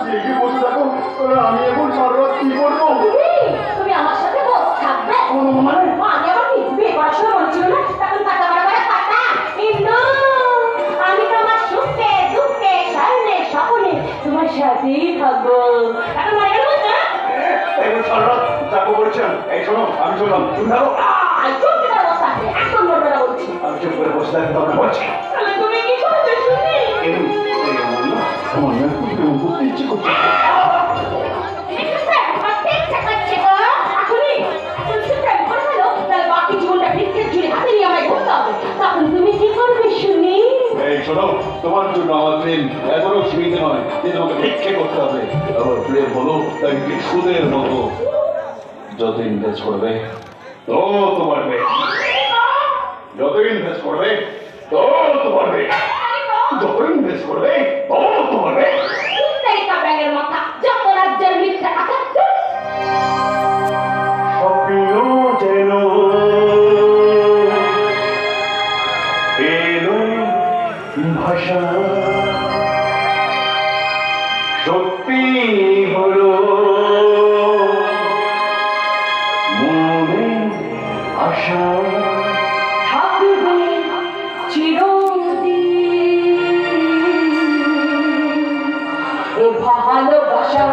জেগে বসে থাকো, আমি এখন সারা রাত কি করবো? তুমি আমার সাথে বসে থাকবে? মানে আমি আবার কি বিয়ে করার সময় মনে ছিল না তখন পাতা মারা পাতা ইন্দু, আমি তোমার সুখে দুঃখে স্বর্ণে স্বপ্নে তোমার সাথেই থাকবো। এখন মনে গেল না এখন সারা রাত যাবো বলছেন? এই শোনো, আমি শুনলাম তুমি থাকো। চুপ করে বসে থাকবে, এখন বলবে না বলছি। আমি চুপ করে বসে থাকতে হবে বলছি। তাহলে তুমি কি করবে শুনি? আমার না তুমি করতে ইচ্ছে করছে। তোমার জন্য আমার প্রেম এখনো সীমিত নয়, তোমাকে ভিক্ষে করতে হবে। আমার প্রেম হলো একটি সুদের মতো, যত ইনভেস্ট করবে তো তোমার প্রেম, যত ইনভেস্ট করবে তো তোমার প্রেম, যত ইনভেস্ট করবে তো তোমার প্রেম। মাথা যত রাজ্যের মিথ্যা কথা স্বপ্ন যেন এলো ভাষা, সত্যি হলো মনে আশা, থাকবে চিরদিন এ ভালোবাসা।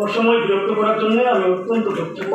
অসময় বিরক্ত করার জন্য আমি অত্যন্ত দুঃখিত।